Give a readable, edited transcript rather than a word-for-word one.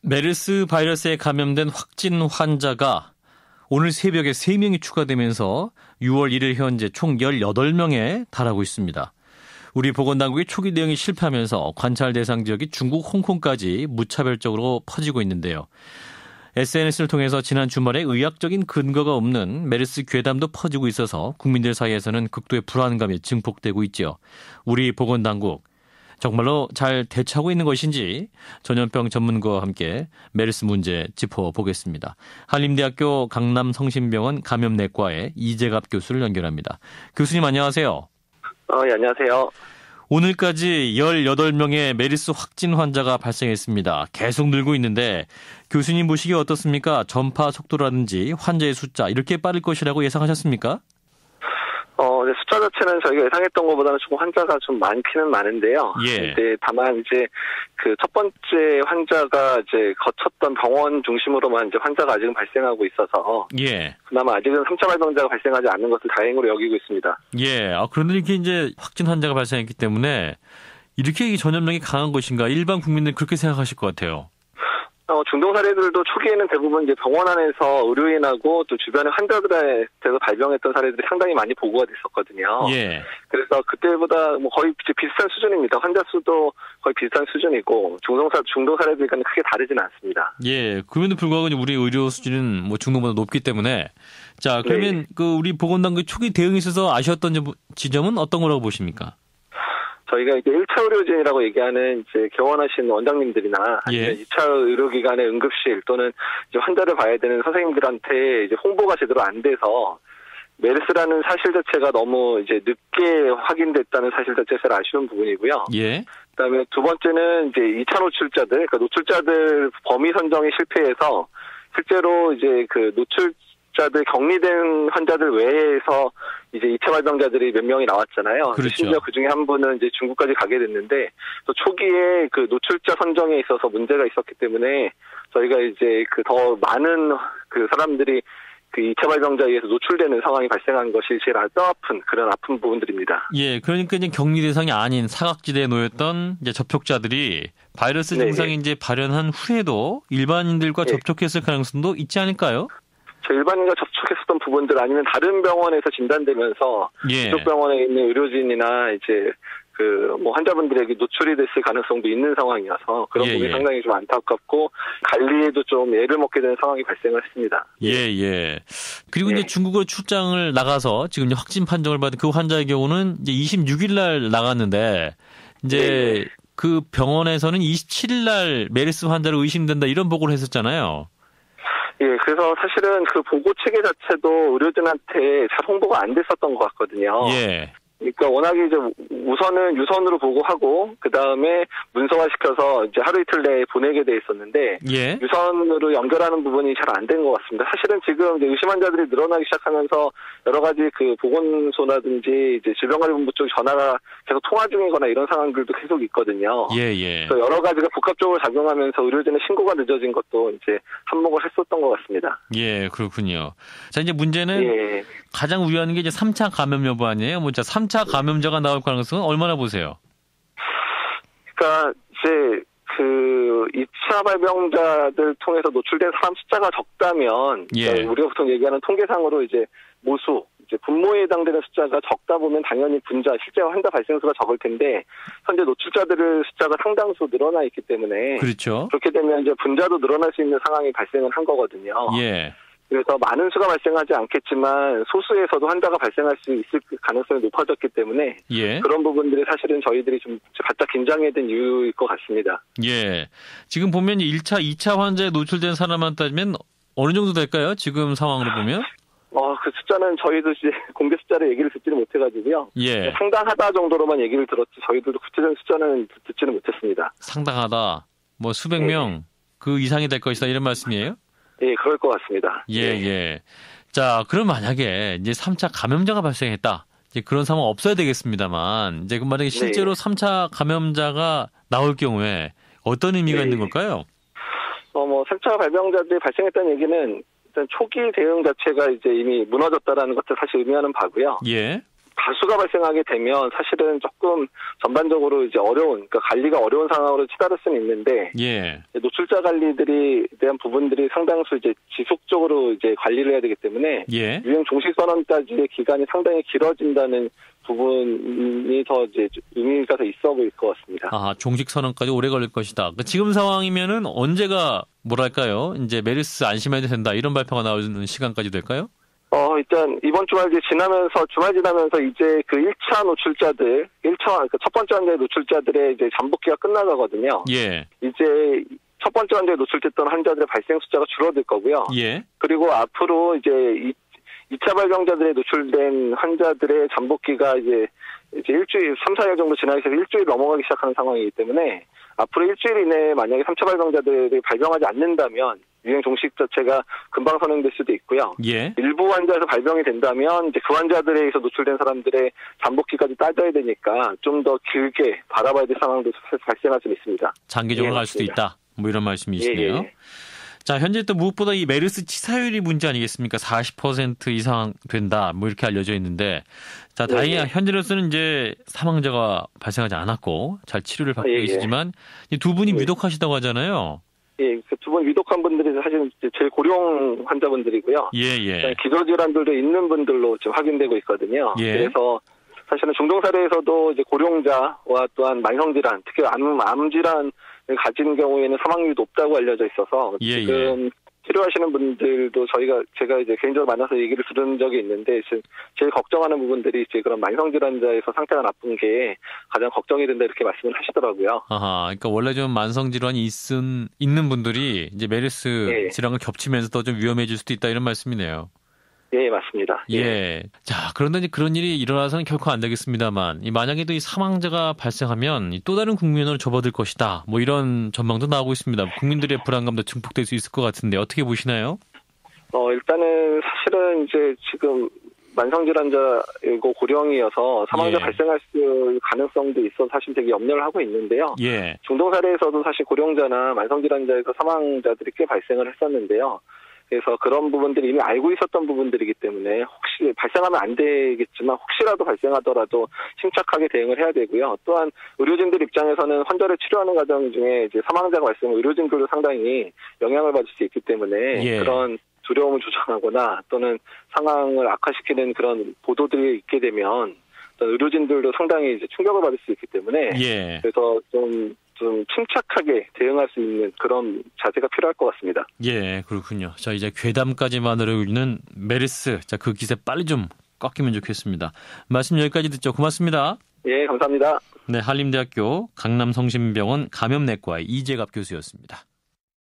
메르스 바이러스에 감염된 확진 환자가 오늘 새벽에 3명이 추가되면서 6월 1일 현재 총 18명에 달하고 있습니다. 우리 보건당국의 초기 대응이 실패하면서 관찰 대상 지역이 중국, 홍콩까지 무차별적으로 퍼지고 있는데요. SNS를 통해서 지난 주말에 의학적인 근거가 없는 메르스 괴담도 퍼지고 있어서 국민들 사이에서는 극도의 불안감이 증폭되고 있죠. 우리 보건당국 정말로 잘 대처하고 있는 것인지 전염병 전문가와 함께 메르스 문제 짚어보겠습니다. 한림대학교 강남성심병원 감염내과의 이재갑 교수를 연결합니다. 교수님 안녕하세요. 예, 안녕하세요. 오늘까지 18명의 메르스 확진 환자가 발생했습니다. 계속 늘고 있는데 교수님 보시기에 어떻습니까? 전파 속도라든지 환자의 숫자 이렇게 빠를 것이라고 예상하셨습니까? 숫자 자체는 저희가 예상했던 것보다는 조금 환자가 좀 많기는 많은데요. 예. 다만 그 첫 번째 환자가 거쳤던 병원 중심으로만 환자가 아직은 발생하고 있어서. 예. 그나마 아직은 3차 발병자가 발생하지 않는 것을 다행으로 여기고 있습니다. 예. 그런데 이렇게 확진 환자가 발생했기 때문에 이렇게 전염력이 강한 것인가 일반 국민들은 그렇게 생각하실 것 같아요. 중동 사례들도 초기에는 대부분 병원 안에서 의료인하고 또 주변의 환자들한테서 발병했던 사례들이 상당히 많이 보고가 됐었거든요. 예. 그래서 그때보다 거의 비슷한 수준입니다. 환자 수도 거의 비슷한 수준이고 중동 사례들과는 크게 다르지는 않습니다. 예. 그럼에도 불구하고 우리 의료 수준은 중동보다 높기 때문에 자 그러면 네. 우리 보건당국 초기 대응에 있어서 아쉬웠던 지점은 어떤 거라고 보십니까? 저희가 1차 의료진이라고 얘기하는 개원하신 원장님들이나 예. 2차 의료기관의 응급실 또는 환자를 봐야 되는 선생님들한테 홍보가 제대로 안 돼서 메르스라는 사실 자체가 너무 늦게 확인됐다는 사실 자체가 아쉬운 부분이고요. 예. 그다음에 두 번째는 2차 노출자들, 그러니까 노출자들 범위 선정에 실패해서 실제로 그 노출자들 격리된 환자들 외에서 2차 발병자들이 몇 명이 나왔잖아요. 그렇죠. 심지어 그 중에 한 분은 중국까지 가게 됐는데 또 초기에 그 노출자 선정에 있어서 문제가 있었기 때문에 저희가 더 많은 사람들이 2차 발병자에 의해서 노출되는 상황이 발생한 것이 제일 아픈 그런 아픈 부분들입니다. 예, 그러니까 격리 대상이 아닌 사각지대에 놓였던 접촉자들이 바이러스 증상이 발현한 후에도 일반인들과 접촉했을 가능성도 있지 않을까요? 일반인과 접촉했었던 부분들 아니면 다른 병원에서 진단되면서 그쪽 병원에 있는 의료진이나 환자분들에게 노출이 됐을 가능성도 있는 상황이어서 그런 부분이 상당히 좀 안타깝고 관리에도 좀 애를 먹게 되는 상황이 발생을 했습니다. 예. 그리고 이제 중국으로 출장을 나가서 지금 확진 판정을 받은 그 환자의 경우는 26일 날 나갔는데 그 병원에서는 27일 날 메르스 환자로 의심된다 이런 보고를 했었잖아요. 예, 그래서 사실은 그 보고 체계 자체도 의료진한테 잘 홍보가 안 됐었던 것 같거든요. 예. 그러니까 워낙에 우선은 유선으로 보고하고 그 다음에 문서화시켜서 하루 이틀 내에 보내게 돼 있었는데 유선으로 연결하는 부분이 잘 안 된 것 같습니다. 사실은 지금 의심 환자들이 늘어나기 시작하면서 여러 가지 보건소라든지 질병관리본부 쪽 전화가 계속 통화 중이거나 이런 상황들도 계속 있거든요. 그래서 여러 가지가 복합적으로 작용하면서 의료진의 신고가 늦어진 것도 한몫을 했었던 것 같습니다. 예, 그렇군요. 자, 이제 문제는 가장 우려하는 게 3차 감염 여부 아니에요? 3차 감염자가 나올 가능성은 얼마나 보세요? 그러니까 2차 발병자들 통해서 노출된 사람 숫자가 적다면 그러니까 우리가 보통 얘기하는 통계상으로 모수 분모에 해당되는 숫자가 적다 보면 당연히 실제 환자 발생수가 적을 텐데 현재 노출자들의 숫자가 상당수 늘어나 있기 때문에 그렇죠. 그렇게 되면 분자도 늘어날 수 있는 상황이 발생을 한 거거든요. 그래서 많은 수가 발생하지 않겠지만 소수에서도 환자가 발생할 수 있을 가능성이 높아졌기 때문에 그런 부분들이 사실은 저희들이 좀 바짝 긴장해야 된 이유일 것 같습니다. 예. 지금 보면 1차, 2차 환자에 노출된 사람만 따지면 어느 정도 될까요? 지금 상황으로 보면? 그 숫자는 저희도 공개 숫자를 얘기를 듣지는 못해가지고요. 상당하다 정도로만 얘기를 들었지 저희들도 구체적인 숫자는 듣지는 못했습니다. 상당하다. 수백 명 그 이상이 될 것이다 이런 말씀이에요? 예, 그럴 것 같습니다. 자, 그럼 만약에 3차 감염자가 발생했다. 그런 상황 없어야 되겠습니다만, 만약에 실제로 3차 감염자가 나올 경우에 어떤 의미가 있는 걸까요? 3차 발병자들이 발생했다는 얘기는 일단 초기 대응 자체가 이미 무너졌다라는 것을 사실 의미하는 바고요. 다수가 발생하게 되면 사실은 조금 전반적으로 이제 그러니까 관리가 어려운 상황으로 치달을 수는 있는데, 예. 노출자 관리들이 대한 부분들이 상당수 이제 지속적으로 이제 관리를 해야 되기 때문에, 예. 유행 종식 선언까지의 기간이 상당히 길어진다는 부분이 더 이제 의미가 더 있어 보일 것 같습니다. 아, 종식 선언까지 오래 걸릴 것이다. 그러니까 지금 상황이면은 언제가 뭐랄까요? 이제 메르스 안심해도 된다 이런 발표가 나오는 시간까지 될까요? 일단 이번 주말 주말 지나면서 이제 그 1차 노출자들, 그러니까 첫 번째 환자의 노출자들의 이제 잠복기가 끝나가거든요. 예. 이제 첫 번째 환자에 노출됐던 환자들의 발생 숫자가 줄어들 거고요. 예. 그리고 앞으로 이제 2차 발병자들에 노출된 환자들의 잠복기가 이제 일주일, 3, 4일 정도 지나기 시작해서 일주일 넘어가기 시작하는 상황이기 때문에 앞으로 일주일 이내에 만약에 3차 발병자들이 발병하지 않는다면 유행 종식 자체가 금방 선행될 수도 있고요. 예. 일부 환자에서 발병이 된다면 이제 그 환자들에 의해서 노출된 사람들의 잠복기까지 따져야 되니까 좀 더 길게 바라봐야 될 상황도 발생할 수 있습니다. 장기적으로 갈 수도 있다. 뭐 이런 말씀이시네요. 예. 자, 현재 또 무엇보다 이 메르스 치사율이 문제 아니겠습니까? 40% 이상 된다. 뭐 이렇게 알려져 있는데. 자, 다행히 현재로서는 이제 사망자가 발생하지 않았고 잘 치료를 받고 계시지만 두 분이 위독하시다고 하잖아요. 예, 그 두 분 위독한 분들이 사실은 제일 고령 환자분들이고요. 예. 기저질환들도 있는 분들로 지금 확인되고 있거든요. 예. 그래서 사실은 중동 사례에서도 이제 고령자와 또한 만성질환, 특히 암 질환을 가진 경우에는 사망률이 높다고 알려져 있어서 지금 치료하시는 분들도 제가 이제 개인적으로 만나서 얘기를 들은 적이 있는데 제일 걱정하는 부분들이 이제 그런 만성질환자에서 상태가 나쁜 게 가장 걱정이 된다 이렇게 말씀을 하시더라고요. 아하, 그러니까 원래 좀 만성질환이 있는 분들이 이제 메르스 질환을 겹치면서 더 좀 위험해질 수도 있다 이런 말씀이네요. 예, 맞습니다. 예. 자, 그런데 이제 그런 일이 일어나서는 결코 안 되겠습니다만, 만약에도 이 사망자가 발생하면 또 다른 국면으로 접어들 것이다. 뭐 이런 전망도 나오고 있습니다. 국민들의 불안감도 증폭될 수 있을 것 같은데 어떻게 보시나요? 일단은 사실은 이제 지금 만성질환자이고 고령이어서 사망자 발생할 수 가능성도 있어서 사실 되게 염려를 하고 있는데요. 예. 중동 사례에서도 사실 고령자나 만성질환자에서 사망자들이 꽤 발생을 했었는데요. 그래서 그런 부분들이 이미 알고 있었던 부분들이기 때문에 혹시 발생하면 안 되겠지만 혹시라도 발생하더라도 침착하게 대응을 해야 되고요. 또한 의료진들 입장에서는 환자를 치료하는 과정 중에 이제 사망자가 발생하면 의료진들도 상당히 영향을 받을 수 있기 때문에 그런 두려움을 조장하거나 또는 상황을 악화시키는 그런 보도들이 있게 되면 의료진들도 상당히 이제 충격을 받을 수 있기 때문에 그래서 좀 침착하게 대응할 수 있는 그런 자세가 필요할 것 같습니다. 예, 그렇군요. 자, 이제 괴담까지만 흐르는 메르스. 자, 그 기세 빨리 좀 꺾이면 좋겠습니다. 말씀 여기까지 듣죠. 고맙습니다. 예, 감사합니다. 네, 한림대학교 강남성심병원 감염내과의 이재갑 교수였습니다.